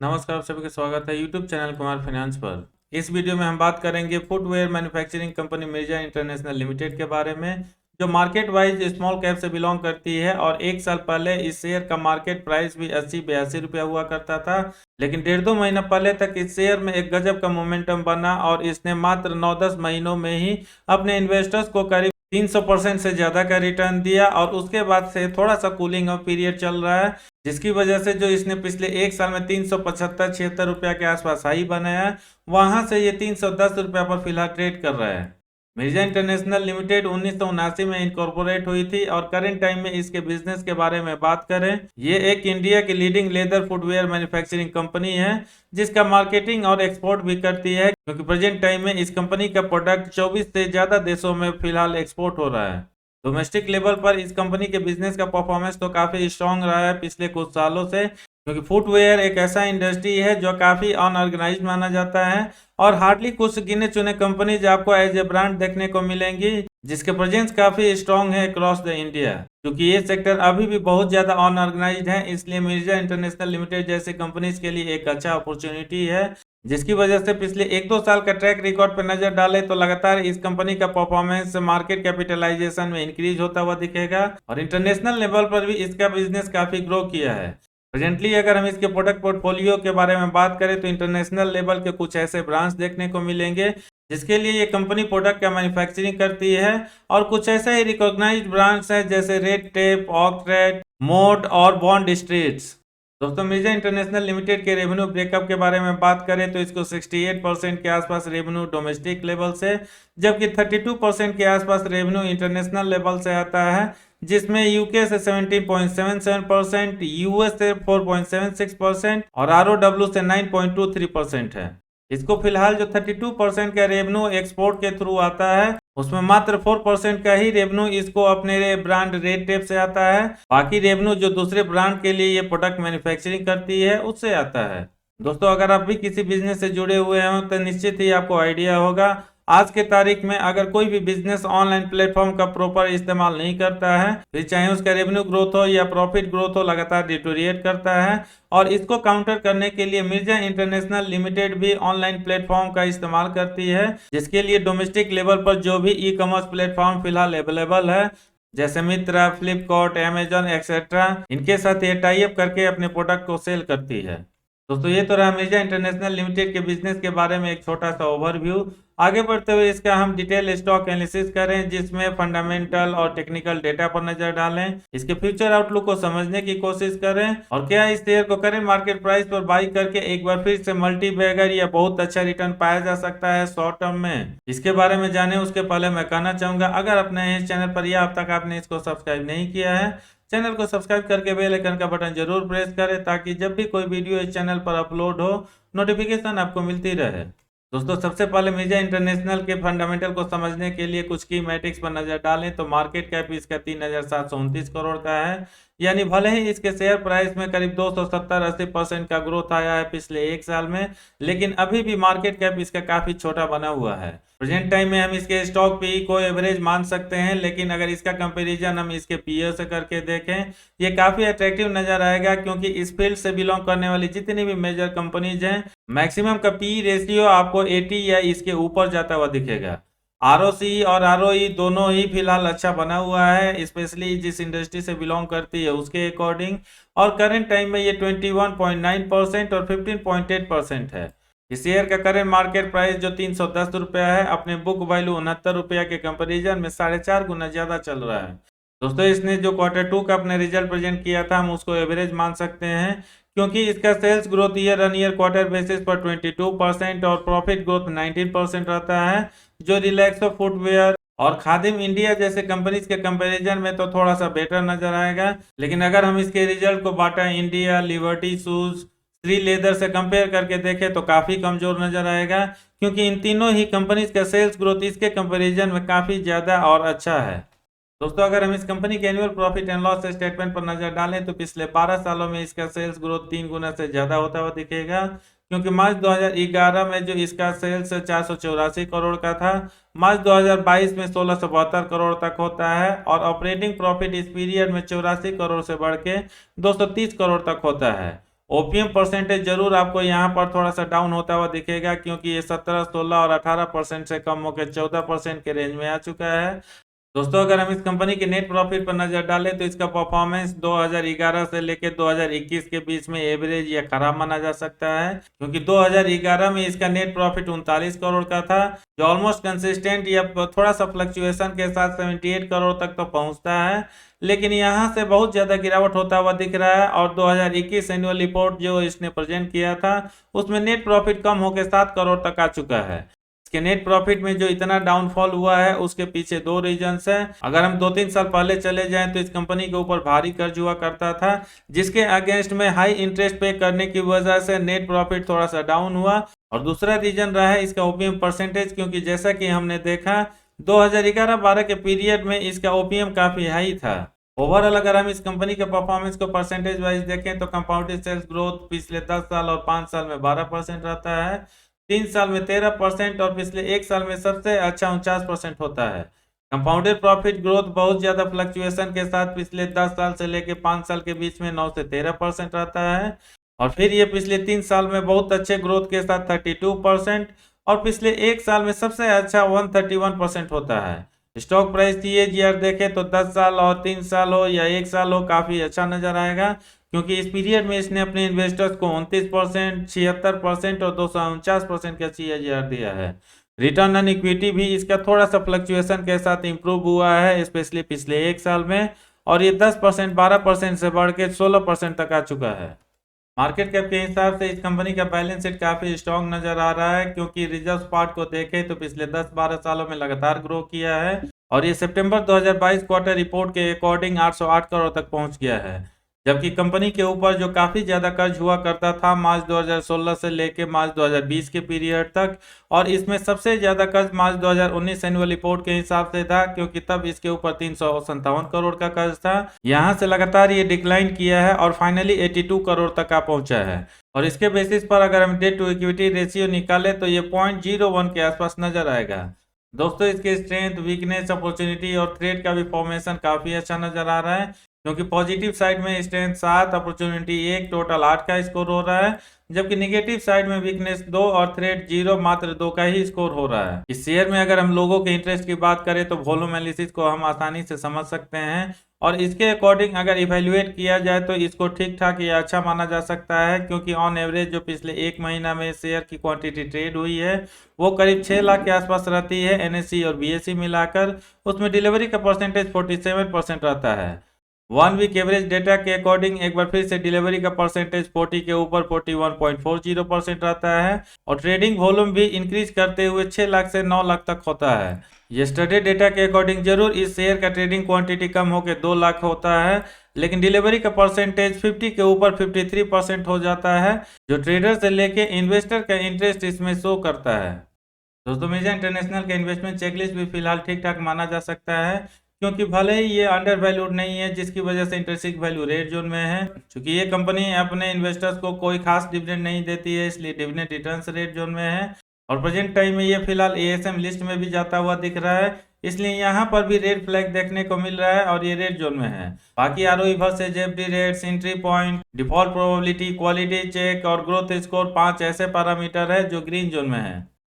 नमस्कार, आप सभी का स्वागत है यूट्यूब चैनल कुमार फाइनेंस पर। इस वीडियो में हम बात करेंगे footwear manufacturing company Mirza international limited के बारे में, जो मार्केट वाइज स्मॉल कैप से बिलोंग करती है और एक साल पहले इस शेयर का मार्केट प्राइस भी 80-82 रुपया हुआ करता था। लेकिन 1.5-2 महीना पहले तक इस शेयर में एक गजब का मोमेंटम बना और इसने मात्र 9-10 महीनों में ही अपने इन्वेस्टर्स को करीब 300% से ज्यादा का रिटर्न दिया और उसके बाद से थोड़ा सा कूलिंग ऑफ पीरियड चल रहा है, जिसकी वजह से जो इसने पिछले एक साल में 375-76 रुपया के आसपास हाई बनाया, वहां से ये 310 रुपया पर फिलहाल ट्रेड कर रहा है। मिर्जा इंटरनेशनल लिमिटेड 1979 में इनकॉर्पोरेट हुई थी और करंट टाइम में इसके बिजनेस के बारे में बात करें, ये एक इंडिया की leading leather footwear manufacturing company है, जिसका मार्केटिंग और एक्सपोर्ट भी करती है, क्योंकि प्रेजेंट टाइम में इस कंपनी का प्रोडक्ट 24 से ज्यादा देशों में फिलहाल एक्सपोर्ट हो रहा है। डोमेस्टिक लेवल पर इस कंपनी के बिजनेस का परफॉर्मेंस तो काफी स्ट्रांग रहा है पिछले कुछ सालों से, क्योंकि फुटवेयर एक ऐसा इंडस्ट्री है जो काफी अनऑर्गेनाइज माना जाता है और हार्डली कुछ गिने चुने कंपनीज आपको एज ए ब्रांड देखने को मिलेंगी जिसके प्रेजेंस काफी स्ट्रांग है अक्रॉस द इंडिया। क्योंकि ये सेक्टर अभी भी बहुत ज्यादा अनऑर्गेनाइज्ड है, इसलिए मिर्जा इंटरनेशनल लिमिटेड जैसे कंपनीज के लिए एक अच्छा अपॉर्चुनिटी है, जिसकी वजह से पिछले 1-2 साल का ट्रैक रिकॉर्ड पर नजर डाले तो लगातार इस कंपनी का परफॉर्मेंस मार्केट कैपिटलाइजेशन में इंक्रीज होता हुआ दिखेगा और इंटरनेशनल लेवल पर भी इसका बिजनेस काफी ग्रो किया है। प्रेजेंटली अगर हम इसके प्रोडक्ट पोर्टफोलियो के बारे में बात करें तो इंटरनेशनल लेवल के कुछ ऐसे ब्रांच देखने को मिलेंगे जिसके लिए ये कंपनी प्रोडक्ट का मैन्युफैक्चरिंग करती है, और कुछ ऐसे ही रिकॉग्नाइज्ड ब्रांड्स हैं जैसे रेड टेप, ऑक्ट्रेट, मोड और बॉन्ड स्ट्रीट्स। दोस्तों, मिर्जा इंटरनेशनल लिमिटेड के रेवेन्यू ब्रेकअप के बारे में बात करें तो इसको 68% के आसपास रेवेन्यू डोमेस्टिक लेवल से, जबकि 32% के आसपास रेवेन्यू इंटरनेशनल लेवल से आता है, जिसमें यूके से 17.77%, यूएस से 4.76% और आरओडब्ल्यू से 9.23% है। इसको फिलहाल जो 32% का रेवेन्यू एक्सपोर्ट के थ्रू आता है, उसमें मात्र 4% का ही रेवेन्यू इसको अपने ब्रांड रेड टेप से आता है। बाकी रेवेन्यू जो दूसरे ब्रांड के लिए ये प्रोडक्ट मैन्युफैक्चरिंग करती है उससे आता है। दोस्तों, अगर आप भी किसी बिजनेस से जुड़े हुए हो तो निश्चित ही आपको आइडिया होगा, आज के तारीख में अगर कोई भी बिजनेस ऑनलाइन प्लेटफॉर्म का प्रॉपर इस्तेमाल नहीं करता है, फिर चाहे उसका रेवेन्यू ग्रोथ हो या प्रॉफिट ग्रोथ हो, लगातार डिटोरिएट करता है। और इसको काउंटर करने के लिए मिर्जा इंटरनेशनल लिमिटेड भी ऑनलाइन प्लेटफॉर्म का इस्तेमाल करती है, जिसके लिए डोमेस्टिक लेवल पर जो भी ई कॉमर्स प्लेटफॉर्म फिलहाल अवेलेबल है, जैसे मित्रा, फ्लिपकार्ट, अमेजॉन एक्सेट्रा, इनके साथ ये टाई अप करके अपने प्रोडक्ट को सेल करती है। दोस्तों, ये तो रहा मिर्जा इंटरनेशनल लिमिटेड के बिजनेस के बारे में एक छोटा सा ओवरव्यू। आगे बढ़ते हुए इसका हम डिटेल स्टॉक एनालिसिस करें, जिसमें फंडामेंटल और टेक्निकल डेटा पर नजर डालें, इसके फ्यूचर आउटलुक को समझने की कोशिश करें और क्या इस शेयर को करेंट मार्केट प्राइस पर बाई करके एक बार फिर से मल्टी बैगर या बहुत अच्छा रिटर्न पाया जा सकता है शॉर्ट टर्म में। इसके बारे में जाने उसके पहले मैं कहना चाहूंगा, अगर अपने इस चैनल पर या अब तक आपने इसको सब्सक्राइब नहीं किया है, चैनल को सब्सक्राइब करके बेल आइकन का बटन जरूर प्रेस करें, ताकि जब भी कोई वीडियो इस चैनल पर अपलोड हो नोटिफिकेशन आपको मिलती रहे। दोस्तों, सबसे पहले मिर्जा इंटरनेशनल के फंडामेंटल को समझने के लिए कुछ की मैट्रिक्स पर नजर डालें तो मार्केट कैप इसका 3,729 करोड़ का है, यानी भले ही इसके शेयर प्राइस में करीब 270-80% का ग्रोथ आया है पिछले एक साल में, लेकिन अभी भी मार्केट कैप इसका काफी छोटा बना हुआ है। प्रेजेंट टाइम में हम इसके स्टॉक पी को एवरेज मान सकते हैं, लेकिन अगर इसका कंपैरिजन हम इसके पीए से करके देखें, ये काफी अट्रैक्टिव नजर आएगा, क्योंकि इस फील्ड से बिलोंग करने वाली जितनी भी मेजर कंपनीज हैं, मैक्सिमम का पी रेशियो आपको 80 या इसके ऊपर जाता हुआ दिखेगा। आरओसी और आरओई दोनों ही फिलहाल अच्छा बना हुआ है, स्पेशली जिस इंडस्ट्री से बिलोंग करती है उसके अकॉर्डिंग, और करंट टाइम में ये 21.9% और 15.8% है। इस शेयर का करेंट मार्केट प्राइस जो 310 रुपया है, अपने बुक वैल्यू 69 रुपया के कंपेरिजन में 4.5 गुना ज्यादा चल रहा है। दोस्तों, इसने जो Q2 का अपने रिजल्ट प्रेजेंट किया था, हम उसको एवरेज मान सकते हैं, क्योंकि इसका sales growth year on year quarter basis पर 22% और प्रॉफिट ग्रोथ 19% रहता है, जो रिलैक्सो फुटवेयर और खादिम इंडिया जैसे कंपनीज के कंपैरिजन में तो थोड़ा सा बेटर नजर आएगा। लेकिन अगर हम इसके रिजल्ट को Bata India, liberty shoes, Shri leather से कंपेयर करके देखें तो काफी कमजोर नजर आएगा, क्योंकि इन तीनों ही कंपनीज का सेल्स ग्रोथ इसके कंपैरिजन में काफी ज्यादा और अच्छा है। दोस्तों, अगर हम इस कंपनी के annual profit and loss statement पर नजर डालें तो पिछले 12 सालों में इसका सेल्स ग्रोथ 3 गुना से ज्यादा होता हुआ दिखेगा, क्योंकि मार्च 2011 में जो इसका सेल्स 484 करोड़ का था, मार्च 2022 में 1672 करोड़ तक होता है और ऑपरेटिंग प्रॉफिट इस पीरियड में 84 करोड़ से बढ़ के 230 करोड़ तक होता है। ओपीएम परसेंटेज जरूर आपको यहाँ पर थोड़ा सा डाउन होता हुआ दिखेगा, क्योंकि ये 17, 16 और 18% से कम होकर 14% के रेंज में आ चुका है। दोस्तों, अगर हम इस कंपनी के नेट प्रॉफिट पर नजर डालें तो इसका परफॉर्मेंस 2011 से लेकर 2021 के बीच में एवरेज या खराब माना जा सकता है, क्योंकि 2011 में इसका नेट प्रॉफिट 39 करोड़ का था, जो ऑलमोस्ट कंसिस्टेंट या थोड़ा सा फ्लक्चुएशन के साथ 78 करोड़ तक तो पहुंचता है। लेकिन यहां से बहुत ज्यादा गिरावट होता हुआ दिख रहा है, और 2021 एनुअल रिपोर्ट जो इसने प्रेजेंट किया था उसमें नेट प्रॉफिट कम होकर 7 करोड़ तक आ चुका है। इसके नेट प्रॉफिट में जो इतना डाउनफॉल हुआ है उसके पीछे दो रीजंस है। अगर हम 2-3 साल पहले चले जाएं तो इस कंपनी के ऊपर भारी कर्ज हुआ करता था, जिसके अगेंस्ट में हाई इंटरेस्ट पे करने की वजह से नेट प्रॉफिट थोड़ा सा डाउन हुआ। और दूसरा रीजन रहा है इसका ओपीएम परसेंटेज, क्योंकि जैसा कि हमने देखा 2011-12 के पीरियड में इसका ओपीएम काफी हाई था। ओवरऑल अगर हम इस कंपनी के परफॉर्मेंस को परसेंटेज वाइज देखें तो कंपाउंडेड सेल्स ग्रोथ पिछले 10 साल और 5 साल में 12% रहता है, 3 साल में 13% और पिछले 1 साल में सबसे अच्छा 49% होता है। कंपाउंडेड प्रॉफिट ग्रोथ बहुत ज्यादा फ्लक्चुएशन के साथ पिछले 10 साल से लेकर 5 साल के बीच में 9 से 13% रहता है, और फिर ये पिछले 3 साल में बहुत अच्छे ग्रोथ के साथ 32% और पिछले 1 साल में सबसे अच्छा 131% होता है। स्टॉक प्राइस CAGR देखें तो 10 साल और 3 साल हो या 1 साल हो काफी अच्छा नजर आएगा, क्योंकि इस पीरियड में इसने अपने इन्वेस्टर्स को 29%, 76% और 249% का CAGR दिया है। रिटर्न ऑन इक्विटी भी इसका थोड़ा सा फ्लक्चुएशन के साथ इंप्रूव हुआ है, स्पेशली पिछले 1 साल में, और ये 10%, 12% से बढ़ के 16% तक आ चुका है। मार्केट कैप के हिसाब से इस कंपनी का बैलेंस शीट काफी स्ट्रॉन्ग नजर आ रहा है, क्योंकि रिजर्व पार्ट को देखें तो पिछले 10-12 सालों में लगातार ग्रो किया है, और ये सितंबर 2022 क्वार्टर रिपोर्ट के अकॉर्डिंग 808 करोड़ तक पहुंच गया है। जबकि कंपनी के ऊपर जो काफी ज्यादा कर्ज हुआ करता था मार्च 2016 से लेके मार्च 2020 के पीरियड तक, और इसमें सबसे ज्यादा कर्ज मार्च 2019 एनुअल रिपोर्ट के हिसाब से था, क्योंकि तब इसके ऊपर 357 करोड़ का कर्ज था। यहां से लगातार ये डिक्लाइन किया है और फाइनली 82 करोड़ तक आ पहुंचा है। और इसके बेसिस पर अगर हम डेट टू इक्विटी रेशियो निकाले तो ये 0.01 के आसपास नजर आएगा। दोस्तों, इसके स्ट्रेंथ, वीकनेस, अपॉर्चुनिटी और थ्रेट का भी फॉर्मेशन काफी अच्छा नजर आ रहा है, क्योंकि पॉजिटिव साइड में स्ट्रेंथ 7, अपॉर्चुनिटी 1, टोटल 8 का स्कोर हो रहा है, जबकि निगेटिव साइड में वीकनेस 2 और थ्रेट 0, मात्र 2 का ही स्कोर हो रहा है। इस शेयर में अगर हम लोगों के इंटरेस्ट की बात करें तो वॉल्यूम एनालिसिस को हम आसानी से समझ सकते हैं, और इसके अकॉर्डिंग अगर इवेल्युएट किया जाए तो इसको ठीक ठाक या अच्छा माना जा सकता है, क्योंकि ऑन एवरेज जो पिछले 1 महीना में शेयर की क्वांटिटी ट्रेड हुई है वो करीब 6 लाख के आसपास रहती है, NSE और BSE मिलाकर। उसमें डिलीवरी का परसेंटेज 47% रहता है। 1 वीक एवरेज डेटा के अकॉर्डिंग एक बार फिर से डिलीवरी का परसेंटेज 40 के ऊपर 41.40% रहता है, और ट्रेडिंग वॉल्यूम भी इंक्रीज करते हुए 6 लाख से 9 लाख तक होता है। यस्टरडे डेटा के अकॉर्डिंग जरूर इस शेयर का ट्रेडिंग क्वांटिटी कम होकर 2 लाख होता है, लेकिन डिलीवरी का परसेंटेज 50 के ऊपर 53% हो जाता है, जो ट्रेडर से लेके इन्वेस्टर का इंटरेस्ट इसमें शो करता है। दोस्तों, मिर्जा इंटरनेशनल का इन्वेस्टमेंट चेकलिस्ट भी फिलहाल ठीक ठाक माना जा सकता है, क्योंकि भले ही ये अंडर वैल्यूड नहीं है, जिसकी वजह से इंट्रिंसिक वैल्यू रेड जोन में है। क्योंकि ये कंपनी अपने इन्वेस्टर्स को कोई खास डिविडेंड नहीं देती है, इसलिए डिविडेंड रिटर्न्स रेड जोन में है, और प्रेजेंट टाइम में ये फिलहाल ASM लिस्ट में भी जाता हुआ दिख रहा है, इसलिए यहाँ पर भी रेड फ्लैग देखने को मिल रहा है और ये रेड जोन में है। बाकी ROE versus FD rates, entry point, default probability, quality check और ग्रोथ स्कोर 5 ऐसे पैरामीटर है जो ग्रीन जोन में है।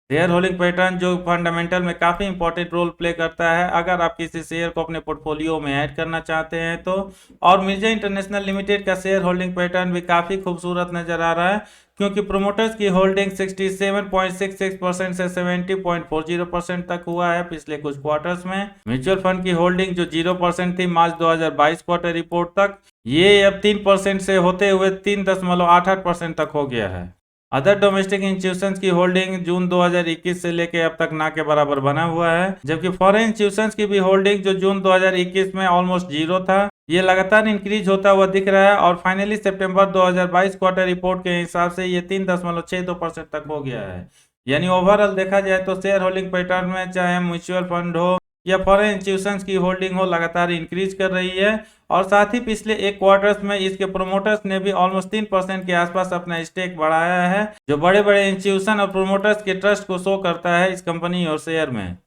शेयर होल्डिंग पैटर्न जो फंडामेंटल में काफी इंपॉर्टेंट रोल प्ले करता है अगर आप किसी शेयर को अपने पोर्टफोलियो में ऐड करना चाहते हैं तो। और मिर्जा इंटरनेशनल लिमिटेड का शेयर होल्डिंग पैटर्न भी काफी खूबसूरत नजर आ रहा है, क्योंकि प्रोमोटर्स की होल्डिंग 67.66% से 70.40% तक हुआ है पिछले कुछ क्वार्टर्स में। म्यूचुअल फंड की होल्डिंग जो 0% थी मार्च 2022 क्वार्टर रिपोर्ट तक, ये अब 3% से होते हुए 3.88% तक हो गया है। अदर डोमेस्टिक इंस्टीट्यूशंस की होल्डिंग जून 2021 से लेके अब तक ना के बराबर बना हुआ है, जबकि फॉरेन इंस्टीट्यूशंस की भी होल्डिंग जो जून 2021 में ऑलमोस्ट 0 था, ये लगातार इंक्रीज होता हुआ दिख रहा है, और फाइनली सितंबर 2022 क्वार्टर रिपोर्ट के हिसाब से ये 3.62% तक हो गया है। यानी ओवरऑल देखा जाए तो शेयर होल्डिंग पैटर्न में चाहे म्यूचुअल फंड हो या फॉरेन इंस्टीट्यूशंस की होल्डिंग हो, लगातार इंक्रीज कर रही है, और साथ ही पिछले एक क्वार्टर्स में इसके प्रोमोटर्स ने भी ऑलमोस्ट 3% के आसपास अपना स्टेक बढ़ाया है, जो बड़े बड़े इंस्टीट्यूशन और प्रोमोटर्स के ट्रस्ट को शो करता है इस कंपनी और शेयर में।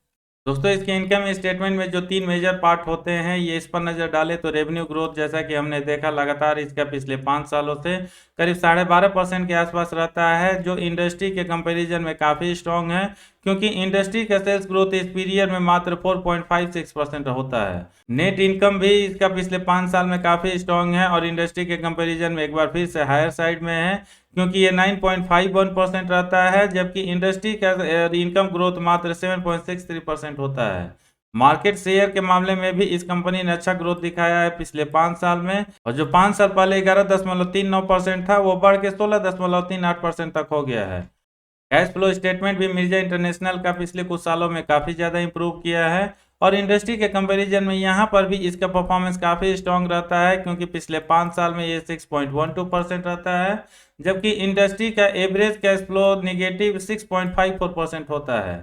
दोस्तों इसके इनकम स्टेटमेंट में जो 3 मेजर पार्ट होते हैं, ये इस पर नज़र डालें तो रेवेन्यू ग्रोथ, जैसा कि हमने देखा लगातार इसका पिछले 5 सालों से करीब 12.5% के आसपास रहता है, जो इंडस्ट्री के कंपैरिजन में काफ़ी स्ट्रांग है, क्योंकि इंडस्ट्री का सेल्स ग्रोथ इस पीरियड में मात्र 4.56% होता है। नेट इनकम भी इसका पिछले 5 साल में काफ़ी स्ट्रांग है और इंडस्ट्री के कंपैरिजन में एक बार फिर से हायर साइड में है, क्योंकि ये 9.51% रहता है, जबकि इंडस्ट्री का इनकम ग्रोथ मात्र 7.63% होता है। मार्केट शेयर के मामले में भी इस कंपनी ने अच्छा ग्रोथ दिखाया है पिछले 5 साल में, और जो 5 साल पहले 11.39% था, वो बढ़ के 16.38% तक हो गया है। कैश फ्लो स्टेटमेंट भी मिर्जा इंटरनेशनल का पिछले कुछ सालों में काफ़ी ज़्यादा इंप्रूव किया है, और इंडस्ट्री के कंपैरिजन में यहाँ पर भी इसका परफॉर्मेंस काफ़ी स्ट्रांग रहता है, क्योंकि पिछले 5 साल में ये 6.12% रहता है, जबकि इंडस्ट्री का एवरेज कैश फ्लो निगेटिव 6.54% होता है।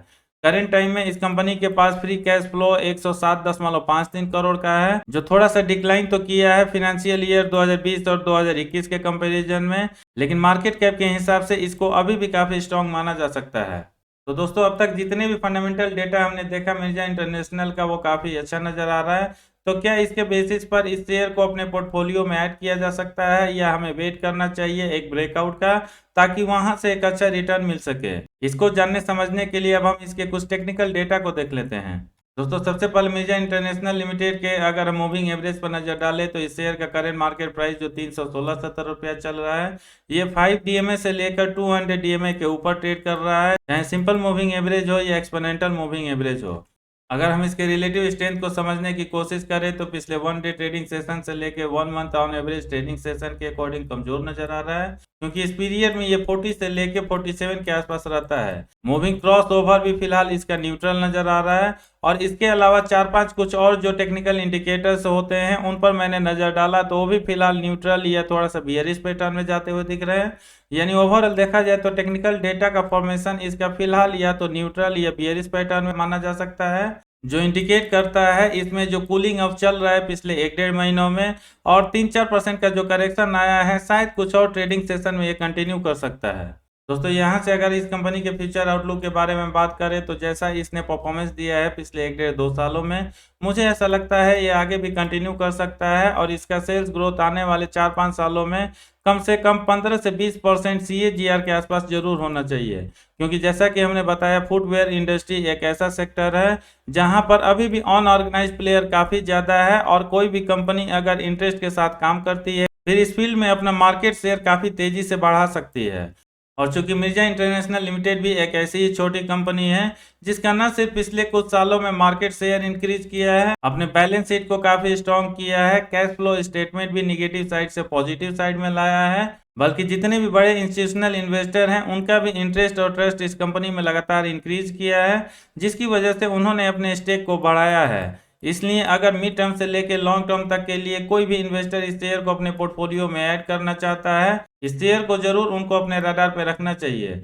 करेंट टाइम में इस कंपनी के पास फ्री कैश फ्लो 107.53 करोड़ का है, जो थोड़ा सा डिक्लाइन तो किया है फिनेंशियल ईयर 2020 और 2021 के कंपैरिजन में, लेकिन मार्केट कैप के हिसाब से इसको अभी भी काफ़ी स्ट्रांग माना जा सकता है। तो दोस्तों अब तक जितने भी फंडामेंटल डेटा हमने देखा मिर्जा इंटरनेशनल का, वो काफ़ी अच्छा नज़र आ रहा है। तो क्या इसके बेसिस पर इस शेयर को अपने पोर्टफोलियो में ऐड किया जा सकता है, या हमें वेट करना चाहिए एक ब्रेकआउट का, ताकि वहां से एक अच्छा रिटर्न मिल सके? इसको जानने समझने के लिए अब हम इसके कुछ टेक्निकल डेटा को देख लेते हैं। दोस्तों सबसे पहले मिर्जा इंटरनेशनल लिमिटेड के अगर हम मूविंग एवरेज पर नजर डालें, तो इस शेयर का करेंट मार्केट प्राइस जो 316.70 रुपया चल रहा है, ये 5 डीएमए से लेकर 200 डीएमए के ऊपर ट्रेड कर रहा है, चाहे सिंपल मूविंग एवरेज हो या एक्सपोनेंशियल मूविंग एवरेज हो। अगर हम इसके रिलेटिव स्ट्रेंथ को समझने की कोशिश करें, तो पिछले 1 डे ट्रेडिंग सेशन से लेके 1 month on average trading session के अकॉर्डिंग कमजोर नजर आ रहा है, क्योंकि इस पीरियड में ये 40 से लेके 47 के आसपास रहता है। मूविंग क्रॉस ओवर भी फिलहाल इसका न्यूट्रल नजर आ रहा है, और इसके अलावा 4-5 कुछ और जो टेक्निकल इंडिकेटर्स होते हैं उन पर मैंने नजर डाला, तो वो भी फिलहाल न्यूट्रल या थोड़ा सा बियरिश पैटर्न में जाते हुए दिख रहे हैं। यानी ओवरऑल देखा जाए तो टेक्निकल डेटा का फॉर्मेशन इसका फिलहाल या तो न्यूट्रल या बियरिश पैटर्न में माना जा सकता है, जो इंडिकेट करता है इसमें जो कूलिंग ऑफ चल रहा है पिछले 1-1.5 महीनों में, और 3-4% का जो करेक्शन आया है, शायद कुछ और ट्रेडिंग सेशन में ये कंटिन्यू कर सकता है। दोस्तों यहाँ से अगर इस कंपनी के फ्यूचर आउटलुक के बारे में बात करें, तो जैसा इसने परफॉर्मेंस दिया है पिछले 1-1.5-2 सालों में, मुझे ऐसा लगता है ये आगे भी कंटिन्यू कर सकता है, और इसका सेल्स ग्रोथ आने वाले 4-5 सालों में कम से कम 15 से 20% CAGR के आसपास जरूर होना चाहिए, क्योंकि जैसा कि हमने बताया फुटवेयर इंडस्ट्री एक ऐसा सेक्टर है जहां पर अभी भी अनऑर्गेनाइज्ड प्लेयर काफ़ी ज़्यादा है, और कोई भी कंपनी अगर इंटरेस्ट के साथ काम करती है, फिर इस फील्ड में अपना मार्केट शेयर काफ़ी तेज़ी से बढ़ा सकती है। और चूंकि मिर्जा इंटरनेशनल लिमिटेड भी एक ऐसी ही छोटी कंपनी है जिसका न सिर्फ पिछले कुछ सालों में मार्केट शेयर इंक्रीज किया है, अपने बैलेंस शीट को काफी स्ट्रॉन्ग किया है, कैश फ्लो स्टेटमेंट भी निगेटिव साइड से पॉजिटिव साइड में लाया है, बल्कि जितने भी बड़े इंस्टीट्यूशनल इन्वेस्टर हैं उनका भी इंटरेस्ट और ट्रस्ट इस कंपनी में लगातार इंक्रीज किया है, जिसकी वजह से उन्होंने अपने स्टेक को बढ़ाया है। इसलिए अगर मिड टर्म से लेकर लॉन्ग टर्म तक के लिए कोई भी इन्वेस्टर इस शेयर को अपने पोर्टफोलियो में ऐड करना चाहता है, इस शेयर को जरूर उनको अपने रडार पे रखना चाहिए।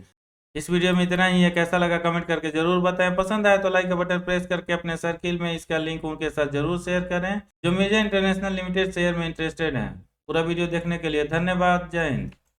इस वीडियो में इतना ही है, कैसा लगा कमेंट करके जरूर बताएं, पसंद आए तो लाइक का बटन प्रेस करके अपने सर्किल में इसका लिंक उनके साथ जरूर शेयर करें जो मिर्जा इंटरनेशनल लिमिटेड शेयर में इंटरेस्टेड हैं। पूरा वीडियो देखने के लिए धन्यवाद। जय हिंद।